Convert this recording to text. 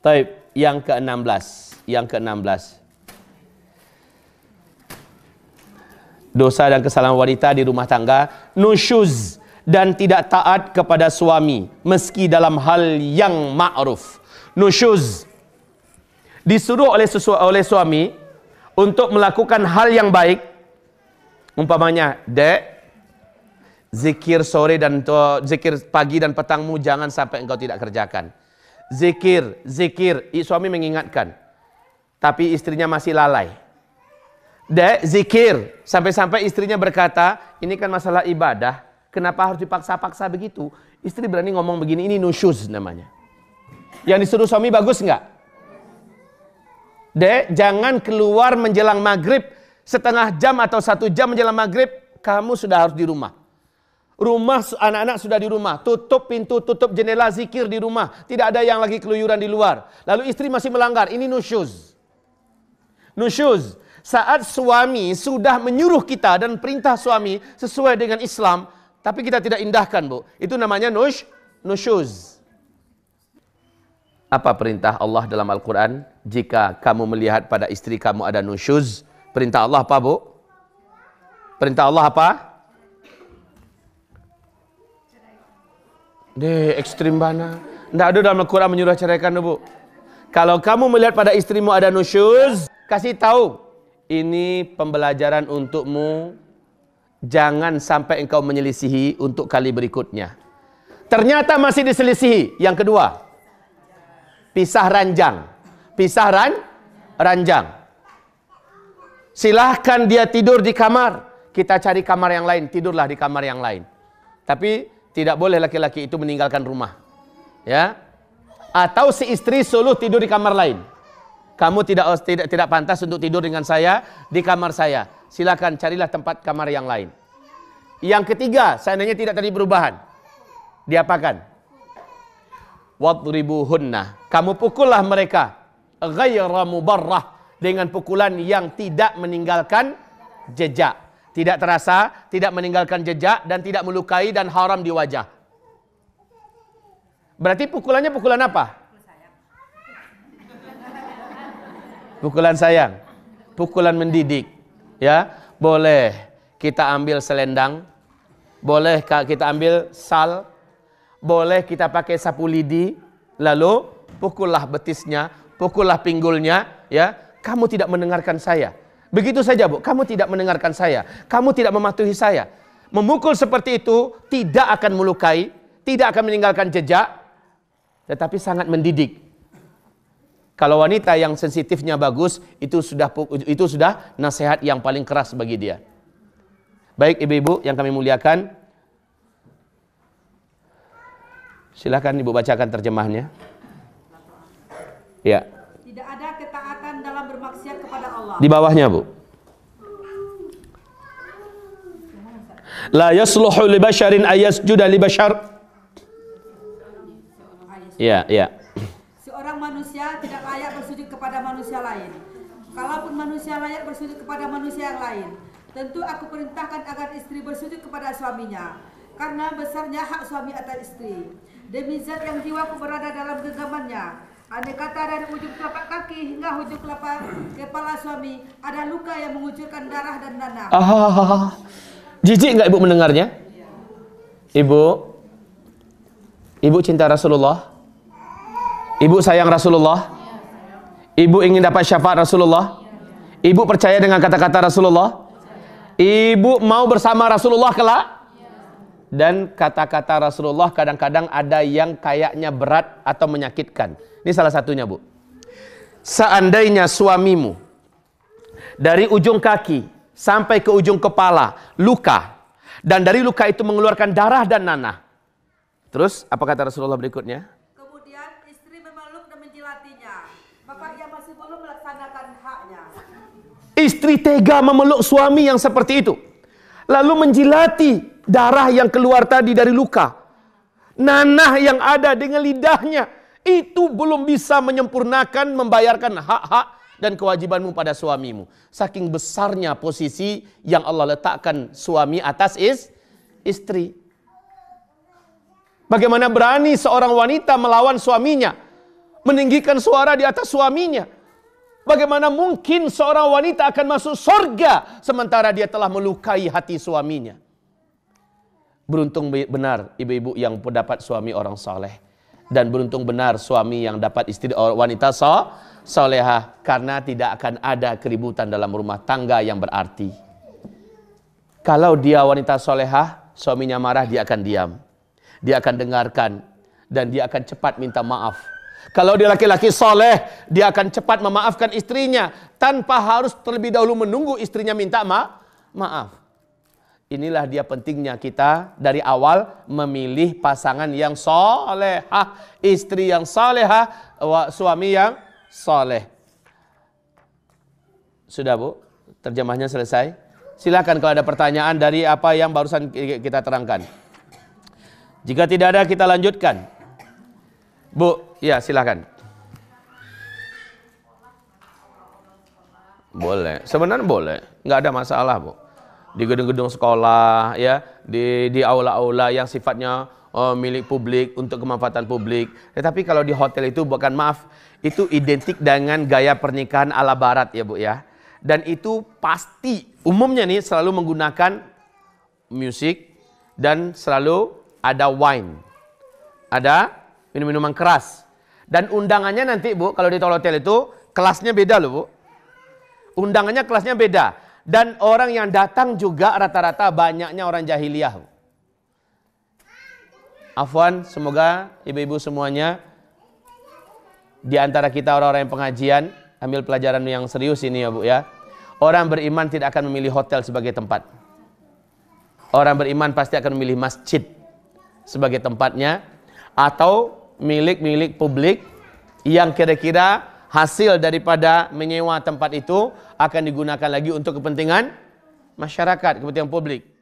Taib, yang ke-16. Yang ke-16. Dosa dan kesalahan wanita di rumah tangga, nusyuz dan tidak taat kepada suami meski dalam hal yang ma'ruf. Nusyuz, disuruh oleh suami untuk melakukan hal yang baik. Umpamanya, dek, zikir sore dan zikir pagi dan petangmu jangan sampai engkau tidak kerjakan. Zikir, suami mengingatkan, tapi istrinya masih lalai. Dek, zikir, sampai-sampai istrinya berkata, ini kan masalah ibadah, kenapa harus dipaksa-paksa begitu? Istri berani ngomong begini, ini nusyuz namanya. Yang disuruh suami bagus enggak? Dek, jangan keluar menjelang maghrib setengah jam atau 1 jam menjelang maghrib, kamu sudah harus di rumah. Rumah, anak-anak sudah di rumah, tutup pintu, tutup jendela, zikir di rumah. Tidak ada yang lagi keluyuran di luar. Lalu istri masih melanggar, ini nusyuz. Nusyuz, saat suami sudah menyuruh kita dan perintah suami sesuai dengan Islam, tapi kita tidak indahkan, Bu. Itu namanya nusyuz. Apa perintah Allah dalam Al-Quran? Jika kamu melihat pada istri kamu ada nusyuz, perintah Allah apa, Bu? Perintah Allah apa? Ekstrim bana. Tidak ada dalam Al-Quran menyuruh ceraikan, Bu. Kalau kamu melihat pada istrimu ada nusyuz, kasih tahu, ini pembelajaran untukmu. Jangan sampai engkau menyelisihi untuk kali berikutnya. Ternyata masih diselisihi. Yang kedua, pisah ranjang. Pisah ranjang. Silahkan dia tidur di kamar, kita cari kamar yang lain, tidurlah di kamar yang lain. Tapi tidak boleh laki-laki itu meninggalkan rumah. Ya. Atau si istri suluh tidur di kamar lain. Kamu tidak pantas untuk tidur dengan saya di kamar saya. Silakan carilah tempat kamar yang lain. Yang ketiga, seandainya tidak terjadi perubahan, diapakan? Wadribuhunna. Kamu pukullah mereka ghaira mubarrah, dengan pukulan yang tidak meninggalkan jejak. Tidak terasa, tidak meninggalkan jejak, dan tidak melukai dan haram di wajah. Berarti pukulannya pukulan apa? Pukulan sayang, pukulan mendidik. Ya, boleh kita ambil selendang, boleh kita ambil sal, boleh kita pakai sapu lidi, lalu pukullah betisnya, pukullah pinggulnya. Ya, kamu tidak mendengarkan saya. Begitu saja, Bu. Kamu tidak mendengarkan saya, kamu tidak mematuhi saya. Memukul seperti itu tidak akan melukai, tidak akan meninggalkan jejak, tetapi sangat mendidik. Kalau wanita yang sensitifnya bagus, itu sudah nasihat yang paling keras bagi dia. Baik ibu-ibu yang kami muliakan, silakan ibu bacakan terjemahnya. Ya. Tidak ada ketaatan dalam bermaksiat kepada Allah. Di bawahnya, Bu. La yasluhu li basharin ayasjuda li bashar. Ya, ya. Seorang manusia tidak layak bersujud kepada manusia lain. Kalaupun manusia layak bersujud kepada manusia yang lain, tentu aku perintahkan agar istri bersujud kepada suaminya, karena besarnya hak suami atas istri. Demi zat yang jiwaku berada dalam genggamannya, andai kata dari ujung telapak kaki hingga ujung kepala suami ada luka yang mengucurkan darah dan nanah. Jijik nggak ibu mendengarnya? Ibu cinta Rasulullah? Ibu sayang Rasulullah? Ibu ingin dapat syafaat Rasulullah? Ibu percaya dengan kata-kata Rasulullah? Ibu mau bersama Rasulullah kelak? Dan kata-kata Rasulullah kadang-kadang ada yang kayaknya berat atau menyakitkan. Ini salah satunya, Bu. Seandainya suamimu dari ujung kaki sampai ke ujung kepala luka, dan dari luka itu mengeluarkan darah dan nanah. Terus apa kata Rasulullah berikutnya? Istri tega memeluk suami yang seperti itu, lalu menjilati darah yang keluar tadi dari luka, nanah yang ada dengan lidahnya. Itu belum bisa menyempurnakan membayarkan hak-hak dan kewajibanmu pada suamimu. Saking besarnya posisi yang Allah letakkan suami atas istri. Bagaimana berani seorang wanita melawan suaminya, meninggikan suara di atas suaminya. Bagaimana mungkin seorang wanita akan masuk surga sementara dia telah melukai hati suaminya? Beruntung benar ibu-ibu yang dapat suami orang soleh. Dan beruntung benar suami yang dapat istri wanita solehah. Karena tidak akan ada keributan dalam rumah tangga yang berarti. Kalau dia wanita solehah, suaminya marah, dia akan diam. Dia akan dengarkan. Dan dia akan cepat minta maaf. Kalau dia laki-laki soleh, dia akan cepat memaafkan istrinya tanpa harus terlebih dahulu menunggu istrinya minta maaf. Inilah dia pentingnya kita dari awal memilih pasangan yang solehah, istri yang solehah, suami yang soleh. Sudah Bu, terjemahnya selesai. Silakan kalau ada pertanyaan dari apa yang barusan kita terangkan. Jika tidak ada, kita lanjutkan. Bu, ya silakan. Boleh, sebenarnya boleh, nggak ada masalah Bu. Di gedung-gedung sekolah, ya, di aula-aula yang sifatnya milik publik untuk kemanfaatan publik. Tetapi kalau di hotel itu bukan, maaf, itu identik dengan gaya pernikahan ala Barat ya Bu ya. Dan itu pasti umumnya nih selalu menggunakan musik dan selalu ada wine, ada minum-minuman keras. Dan undangannya nanti Bu, kalau di hotel itu kelasnya beda loh Bu. Undangannya kelasnya beda. Dan orang yang datang juga rata-rata banyaknya orang jahiliyah. Afwan, semoga ibu-ibu semuanya di antara kita orang-orang yang pengajian ambil pelajaran yang serius ini ya Bu ya. Orang beriman tidak akan memilih hotel sebagai tempat. Orang beriman pasti akan memilih masjid sebagai tempatnya, atau milik publik yang kira-kira hasil daripada menyewa tempat itu akan digunakan lagi untuk kepentingan masyarakat, kepentingan publik.